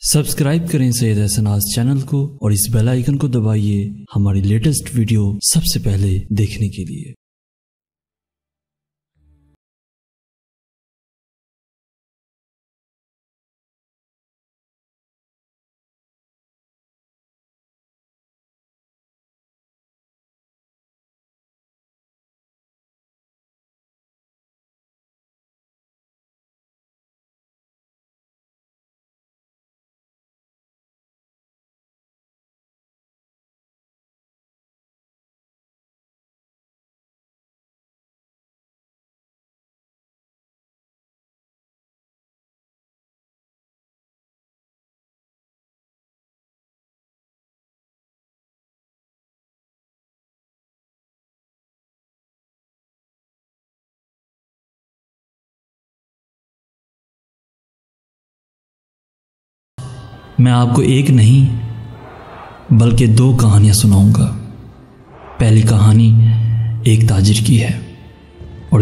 Subscribe کریں سید احسناز channel کو اور اس بیل آئیکن کو دبائیے ہماری لیٹسٹ ویڈیو سب سے پہلے دیکھنے کے لیے۔ میں آپ کو ایک نہیں بلکہ دو کہانیاں سناؤں گا۔ پہلی کہانی ایک تاجر کی ہے اور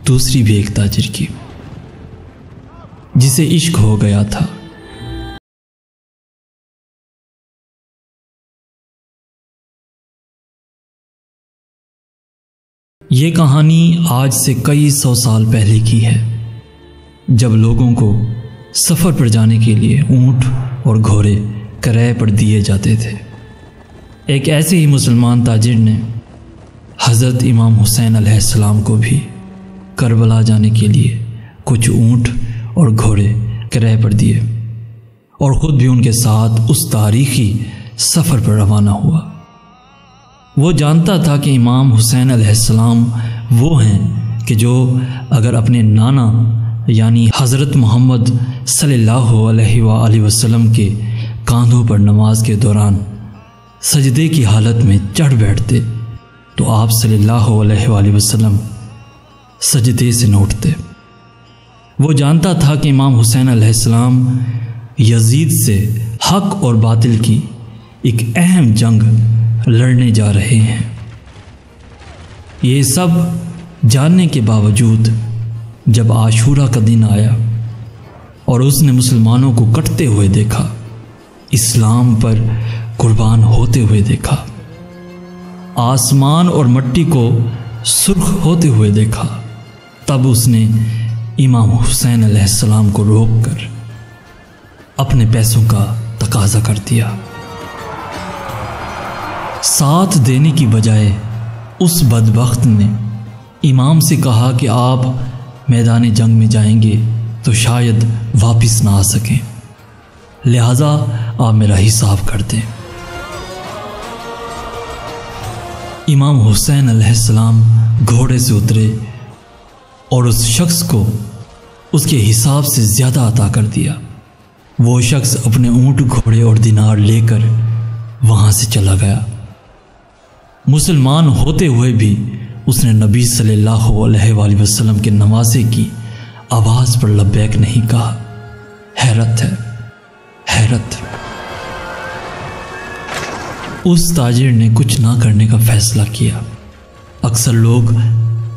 دوسری بھی ایک تاجر کی جسے عشق ہو گیا تھا۔ یہ کہانی آج سے کئی سو سال پہلے کی ہے، جب لوگوں کو سفر پر جانے کے لیے اونٹ اور گھوڑے کرائے پر دیے جاتے تھے۔ ایک ایسے ہی مسلمان تاجر نے حضرت امام حسین علیہ السلام کو بھی کربلا جانے کے لیے کچھ اونٹ اور گھوڑے کرائے پر دیے اور خود بھی ان کے ساتھ اس تاریخی سفر پر روانہ ہوا۔ وہ جانتا تھا کہ امام حسین علیہ السلام وہ ہیں کہ جو اگر اپنے نانا یعنی حضرت محمد صلی اللہ علیہ وآلہ وسلم کے کاندھوں پر نماز کے دوران سجدے کی حالت میں چڑھ بیٹھتے تو آپ صلی اللہ علیہ وآلہ وسلم سجدے سے نہ اٹھتے۔ وہ جانتا تھا کہ امام حسین علیہ السلام یزید سے حق اور باطل کی ایک اہم جنگ لڑنے جا رہے ہیں۔ یہ سب جاننے کے باوجود جب عاشورہ کا دن آیا اور اس نے مسلمانوں کو کٹتے ہوئے دیکھا، اسلام پر قربان ہوتے ہوئے دیکھا، آسمان اور مٹی کو سرخ ہوتے ہوئے دیکھا، تب اس نے امام حسین علیہ السلام کو روک کر اپنے پیسوں کا تقاضا کر دیا۔ ساتھ دینے کی بجائے اس بدبخت نے امام سے کہا کہ آپ میدان جنگ میں جائیں گے تو شاید واپس نہ آ سکیں، لہذا آپ میرا حساب کر دیں۔ امام حسین علیہ السلام گھوڑے سے اترے اور اس شخص کو اس کے حساب سے زیادہ عطا کر دیا۔ وہ شخص اپنے اونٹ، گھوڑے اور دینار لے کر وہاں سے چلا گیا۔ مسلمان ہوتے ہوئے بھی اس نے نبی صلی اللہ علیہ وآلہ وسلم کے نوازے کی آواز پر لبیک نہیں کہا۔ حیرت ہے، حیرت۔ اس تاجر نے کچھ نہ کرنے کا فیصلہ کیا۔ اکثر لوگ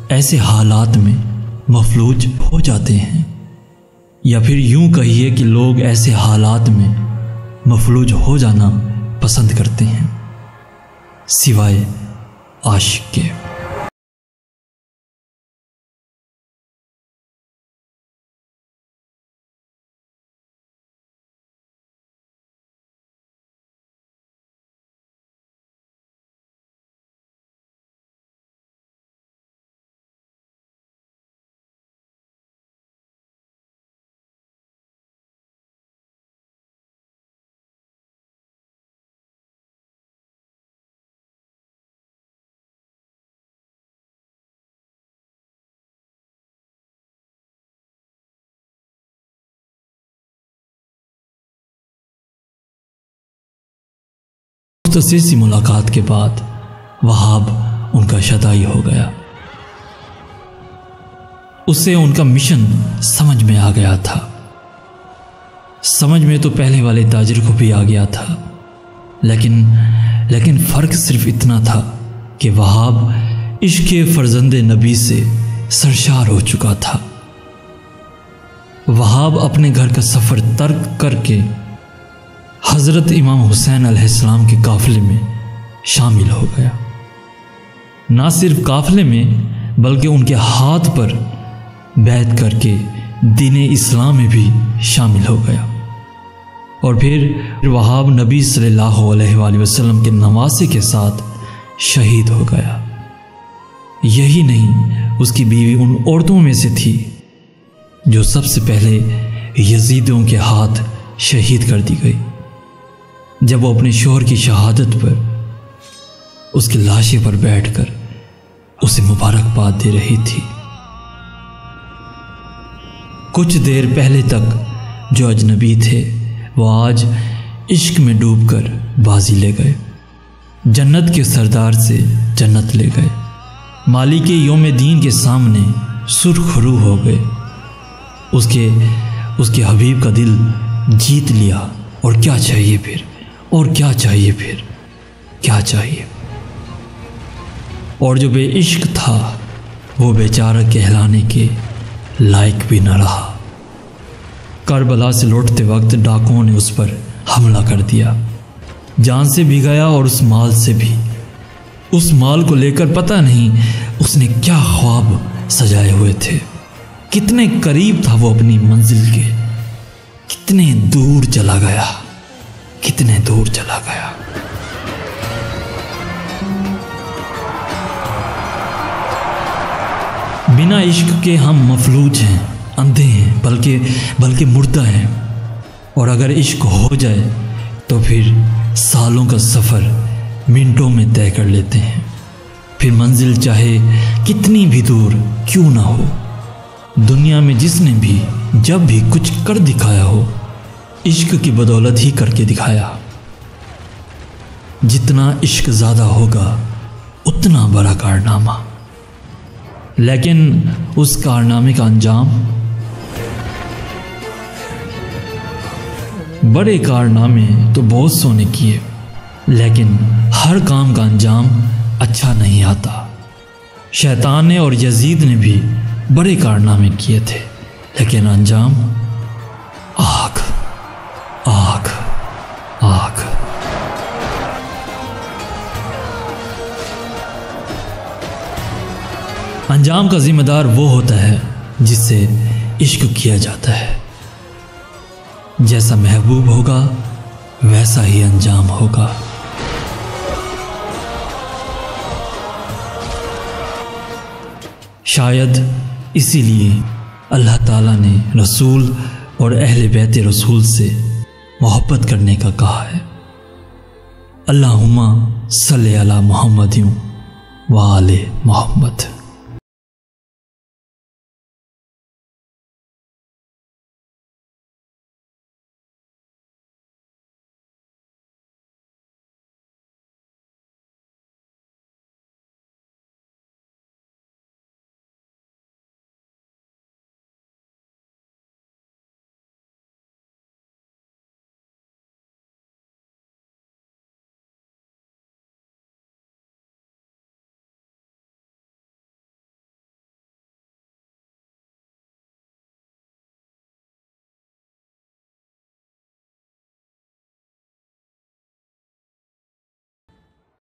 ایسے حالات میں مفلوج ہو جاتے ہیں، یا پھر یوں کہیے کہ لوگ ایسے حالات میں مفلوج ہو جانا پسند کرتے ہیں، سوائے عاشق کے۔ مختصر سی ملاقات کے بعد وہاب ان کا شدائی ہو گیا۔ اسے ان کا مشن سمجھ میں آ گیا تھا۔ سمجھ میں تو پہلے والے تاجر کو بھی آ گیا تھا، لیکن فرق صرف اتنا تھا کہ وہاب عشق فرزند نبی سے سرشار ہو چکا تھا۔ وہاب اپنے گھر کا سفر ترک کر کے حضرت امام حسین علیہ السلام کے قافلے میں شامل ہو گیا۔ نہ صرف قافلے میں بلکہ ان کے ہاتھ پر بیعت کر کے دین اسلام میں بھی شامل ہو گیا، اور پھر وہاب نبی صلی اللہ علیہ وآلہ وسلم کے نواسے کے ساتھ شہید ہو گیا۔ یہی نہیں، اس کی بیوی ان عورتوں میں سے تھی جو سب سے پہلے یزیدوں کے ہاتھ شہید کر دی گئی، جب وہ اپنے شوہر کی شہادت پر اس کی لاشے پر بیٹھ کر اسے مبارکباد دے رہی تھی۔ کچھ دیر پہلے تک جو اجنبی تھے وہ آج عشق میں ڈوب کر بازی لے گئے، جنت کے سردار سے جنت لے گئے، مالک یوم دین کے سامنے سرخ رو ہو گئے، اس کے حبیب کا دل جیت لیا، اور کیا چاہیے پھر، اور کیا چاہیے پھر، کیا چاہیے؟ اور جو بے عشق تھا وہ بیچارہ کہلانے کے لائق بھی نہ رہا۔ کربلا سے لوٹتے وقت ڈاکوؤں نے اس پر حملہ کر دیا، جان سے بھی گیا اور اس مال سے بھی۔ اس مال کو لے کر پتہ نہیں اس نے کیا خواب سجائے ہوئے تھے، کتنے قریب تھا وہ اپنی منزل کے، کتنے دور چلا گیا، کتنے دور چلا گیا۔ بنا عشق کے ہم مفلوج ہیں، اندھے ہیں، بلکہ مردہ ہیں، اور اگر عشق ہو جائے تو پھر سالوں کا سفر منٹوں میں طے کر لیتے ہیں، پھر منزل چاہے کتنی بھی دور کیوں نہ ہو۔ دنیا میں جس نے بھی جب بھی کچھ کر دکھایا ہو، عشق کی بدولت ہی کر کے دکھایا۔ جتنا عشق زیادہ ہوگا اتنا بڑا کارنامہ، لیکن اس کارنامے کا انجام، بڑے کارنامے تو بہت سو نے کیے، لیکن ہر کام کا انجام اچھا نہیں آتا۔ شیطان نے اور یزید نے بھی بڑے کارنامے کیے تھے، لیکن انجام آگ، آگ، آگ۔ انجام کا ذمہ دار وہ ہوتا ہے جس سے عشق کیا جاتا ہے۔ جیسا محبوب ہوگا ویسا ہی انجام ہوگا۔ شاید اسی لیے اللہ تعالیٰ نے رسول اور اہل بیت رسول سے محبت کرنے کا کہا ہے۔ اللہم صلی علی محمد و آل محمد۔